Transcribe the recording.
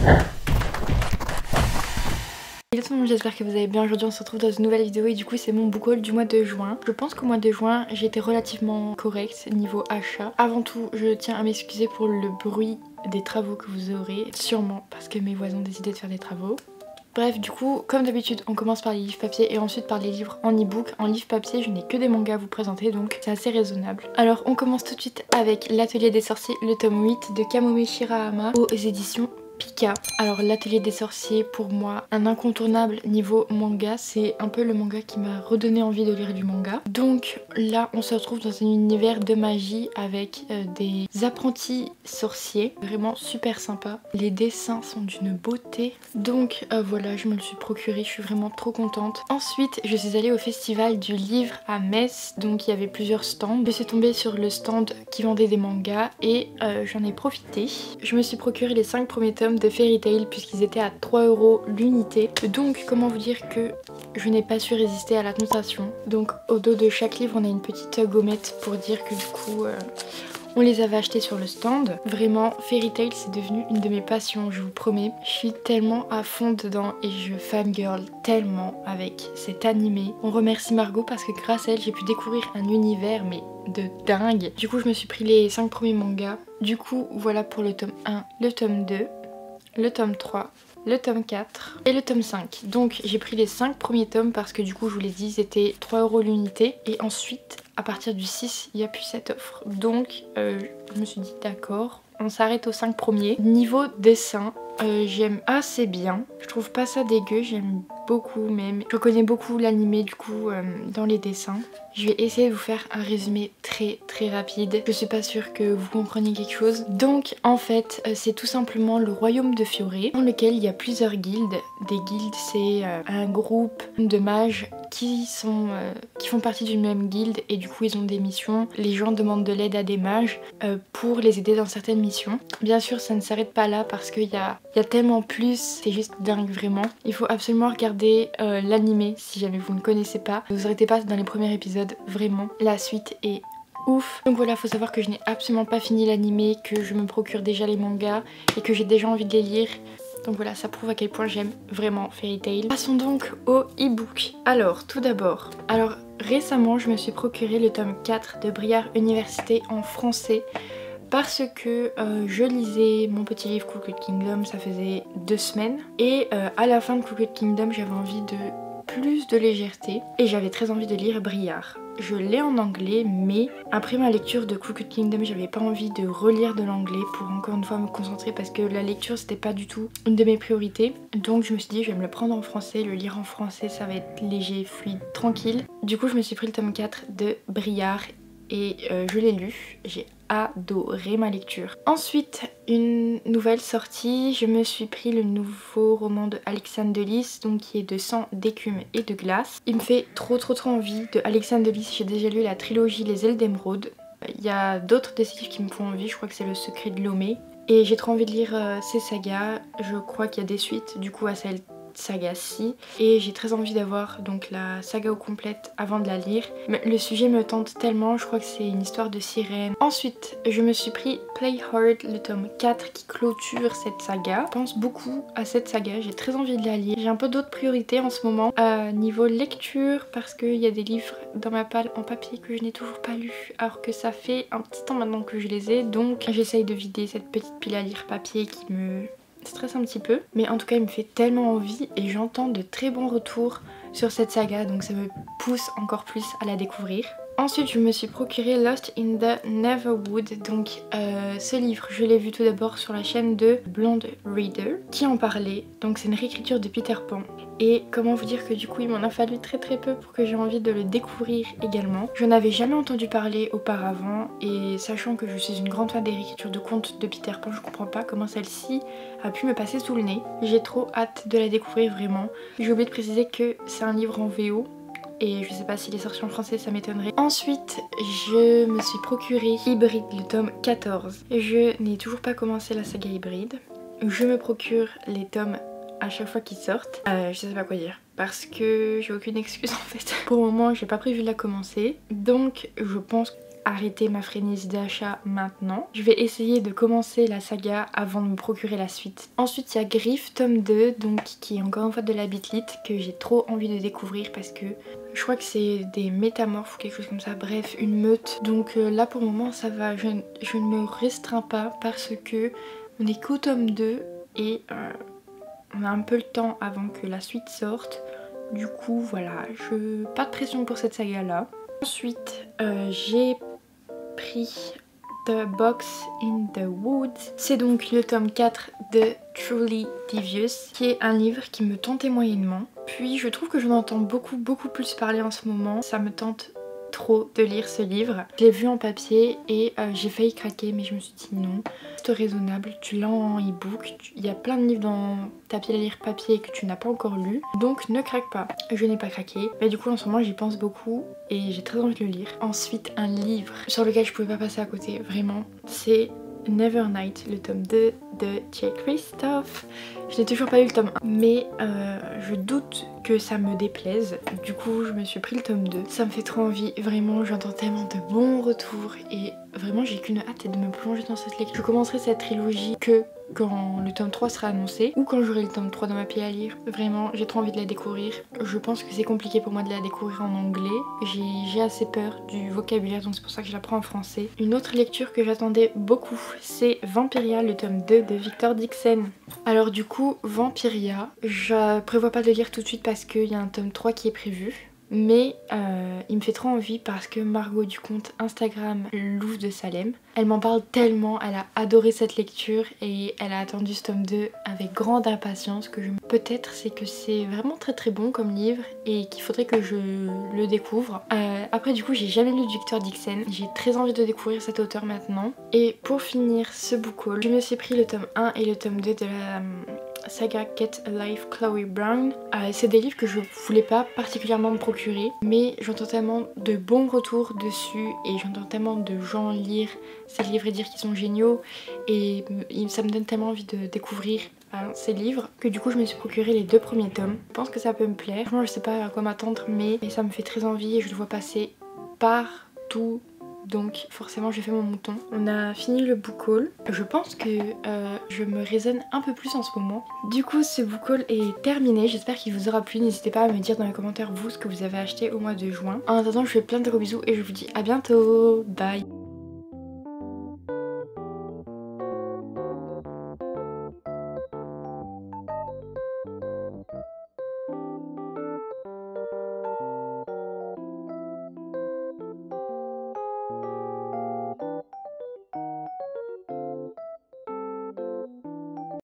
Hello tout le monde, j'espère que vous allez bien. Aujourd'hui on se retrouve dans une nouvelle vidéo et du coup c'est mon book haul du mois de juin. Je pense qu'au mois de juin j'ai été relativement correcte niveau achat. Avant tout je tiens à m'excuser pour le bruit des travaux que vous aurez, sûrement parce que mes voisins ont décidé de faire des travaux. Bref, du coup, comme d'habitude, on commence par les livres papier et ensuite par les livres en e-book. En livre papier, je n'ai que des mangas à vous présenter, donc c'est assez raisonnable. Alors, on commence tout de suite avec L'Atelier des Sorciers, le tome 8 de Kamome Shirahama aux éditions Pika. Alors l'Atelier des Sorciers, pour moi, un incontournable niveau manga. C'est un peu le manga qui m'a redonné envie de lire du manga. Donc là, on se retrouve dans un univers de magie avec des apprentis sorciers. Vraiment super sympa. Les dessins sont d'une beauté. Donc voilà, je me le suis procuré. Je suis vraiment trop contente. Ensuite, je suis allée au festival du livre à Metz. Donc il y avait plusieurs stands. Je suis tombée sur le stand qui vendait des mangas et j'en ai profité. Je me suis procuré les 5 premiers tomes de Fairy Tail puisqu'ils étaient à 3 € l'unité. Donc comment vous dire que je n'ai pas su résister à la tentation. Donc au dos de chaque livre on a une petite gommette pour dire que du coup on les avait achetés sur le stand. Vraiment Fairy Tail c'est devenu une de mes passions, je vous promets. Je suis tellement à fond dedans et je fangirl tellement avec cet animé. On remercie Margot parce que grâce à elle j'ai pu découvrir un univers mais de dingue. Du coup je me suis pris les 5 premiers mangas. Du coup voilà pour le tome 1, le tome 2, le tome 3, le tome 4 et le tome 5. Donc j'ai pris les 5 premiers tomes parce que du coup je vous l'ai dit c'était 3 € l'unité. Et ensuite à partir du 6 il n'y a plus cette offre. Donc je me suis dit d'accord, on s'arrête aux 5 premiers. Niveau dessin, j'aime assez bien. Je trouve pas ça dégueu, j'aime beaucoup même. Je connais beaucoup l'animé du coup dans les dessins. Je vais essayer de vous faire un résumé très rapide. Je suis pas sûre que vous compreniez quelque chose. Donc en fait c'est tout simplement le royaume de Fioré dans lequel il y a plusieurs guildes. Des guildes c'est un groupe de mages qui font partie d'une même guilde et du coup ils ont des missions. Les gens demandent de l'aide à des mages pour les aider dans certaines missions. Bien sûr ça ne s'arrête pas là parce qu'il y a tellement plus, c'est juste dingue vraiment. Il faut absolument regarder l'animé si jamais vous ne connaissez pas. Ne vous arrêtez pas dans les premiers épisodes, vraiment. La suite est ouf. Donc voilà, faut savoir que je n'ai absolument pas fini l'animé, que je me procure déjà les mangas et que j'ai déjà envie de les lire. Donc voilà, ça prouve à quel point j'aime vraiment Fairy Tail. Passons donc au e-book. Alors, tout d'abord, récemment je me suis procuré le tome 4 de Briare Université en français. Parce que je lisais mon petit livre Crooked Kingdom, ça faisait 2 semaines. Et à la fin de Crooked Kingdom, j'avais envie de plus de légèreté. Et j'avais très envie de lire Briare. Je l'ai en anglais, mais après ma lecture de Crooked Kingdom, j'avais pas envie de relire de l'anglais pour encore une fois me concentrer parce que la lecture c'était pas du tout une de mes priorités. Donc je me suis dit je vais me le prendre en français, le lire en français, ça va être léger, fluide, tranquille. Du coup je me suis pris le tome 4 de Briare et je l'ai lu. J'ai adoré ma lecture. Ensuite, une nouvelle sortie, je me suis pris le nouveau roman de Alexandre Delis, donc qui est de sang, d'écume et de glace. Il me fait trop envie de Alexandre Delis. J'ai déjà lu la trilogie Les Ailes d'Émeraude. Il y a d'autres des livres qui me font envie, je crois que c'est Le Secret de Lomé. Et j'ai trop envie de lire ces sagas. Je crois qu'il y a des suites du coup à celle saga-ci et j'ai très envie d'avoir donc la saga au complète avant de la lire. Mais le sujet me tente tellement, je crois que c'est une histoire de sirène. Ensuite je me suis pris Play Hard, le tome 4 qui clôture cette saga. Je pense beaucoup à cette saga, j'ai très envie de la lire. J'ai un peu d'autres priorités en ce moment niveau lecture parce qu'il y a des livres dans ma palle en papier que je n'ai toujours pas lu alors que ça fait un petit temps maintenant que je les ai, donc j'essaye de vider cette petite pile à lire papier qui me stresse un petit peu, mais en tout cas il me fait tellement envie et j'entends de très bons retours sur cette saga, donc ça me pousse encore plus à la découvrir. Ensuite je me suis procuré Lost in the Neverwood, donc ce livre je l'ai vu tout d'abord sur la chaîne de Blonde Reader qui en parlait, donc c'est une réécriture de Peter Pan. Et comment vous dire que du coup il m'en a fallu très peu pour que j'ai envie de le découvrir également. Je n'avais jamais entendu parler auparavant et sachant que je suis une grande fan des réécritures de contes de Peter Pan, je comprends pas comment celle-ci a pu me passer sous le nez. J'ai trop hâte de la découvrir vraiment. J'ai oublié de préciser que c'est un livre en VO. Et je sais pas s'il est sorti en français, ça m'étonnerait. Ensuite, je me suis procuré Hybrid, le tome 14. Je n'ai toujours pas commencé la saga Hybrid. Je me procure les tomes à chaque fois qu'ils sortent. Je sais pas quoi dire parce que j'ai aucune excuse en fait. Pour le moment, j'ai pas prévu de la commencer. Donc, je pense arrêter ma frénésie d'achat maintenant. Je vais essayer de commencer la saga avant de me procurer la suite. Ensuite il y a Griff tome 2, donc qui est encore une fois de la Beat Lit, que j'ai trop envie de découvrir parce que je crois que c'est des métamorphes ou quelque chose comme ça, bref une meute. Donc là pour le moment ça va, je ne me restreins pas parce que on est qu'au tome 2 et on a un peu le temps avant que la suite sorte. Du coup voilà, pas de pression pour cette saga là. Ensuite j'ai pris The Box in the Woods. C'est donc le tome 4 de Truly Devious, qui est un livre qui me tentait moyennement. Puis je trouve que j'en entends beaucoup plus parler en ce moment. Ça me tente trop de lire ce livre. Je l'ai vu en papier et j'ai failli craquer, mais je me suis dit non, c'est raisonnable, tu l'as en e-book, il y a plein de livres dans ta pile à lire papier que tu n'as pas encore lu, donc ne craque pas. Je n'ai pas craqué, mais du coup en ce moment j'y pense beaucoup et j'ai très envie de le lire. Ensuite un livre sur lequel je pouvais pas passer à côté, vraiment, c'est Nevernight, le tome 2 de J. Christophe. Je n'ai toujours pas lu le tome 1, mais je doute que ça me déplaise. Du coup, je me suis pris le tome 2. Ça me fait trop envie, vraiment, j'entends tellement de bons retours et vraiment j'ai qu'une hâte de me plonger dans cette lecture. Je commencerai cette trilogie que quand le tome 3 sera annoncé ou quand j'aurai le tome 3 dans ma pile à lire. Vraiment, j'ai trop envie de la découvrir. Je pense que c'est compliqué pour moi de la découvrir en anglais. J'ai assez peur du vocabulaire, donc c'est pour ça que je la prends en français. Une autre lecture que j'attendais beaucoup, c'est Vampiria, le tome 2 de Victor Dixon. Alors du coup, Vampiria, je prévois pas de le lire tout de suite parce qu'il y a un tome 3 qui est prévu. Mais il me fait trop envie parce que Margot du compte Instagram Louve de Salem, elle m'en parle tellement, elle a adoré cette lecture et elle a attendu ce tome 2 avec grande impatience. Peut-être c'est que c'est vraiment très bon comme livre et qu'il faudrait que je le découvre. Après du coup j'ai jamais lu Victor Dixon, j'ai très envie de découvrir cet auteur maintenant. Et pour finir ce book haul, je me suis pris le tome 1 et le tome 2 de la saga Get Alive Chloe Brown. C'est des livres que je voulais pas particulièrement me procurer, mais j'entends tellement de bons retours dessus et j'entends tellement de gens lire ces livres et dire qu'ils sont géniaux et ça me donne tellement envie de découvrir ces livres que du coup je me suis procuré les 2 premiers tomes. Je pense que ça peut me plaire. Franchement je sais pas à quoi m'attendre, mais ça me fait très envie et je le vois passer partout. Donc forcément j'ai fait mon mouton. On a fini le book haul. Je pense que je me raisonne un peu plus en ce moment. Du coup ce book haul est terminé. J'espère qu'il vous aura plu. N'hésitez pas à me dire dans les commentaires vous ce que vous avez acheté au mois de juin. En attendant je vous fais plein de gros bisous et je vous dis à bientôt. Bye.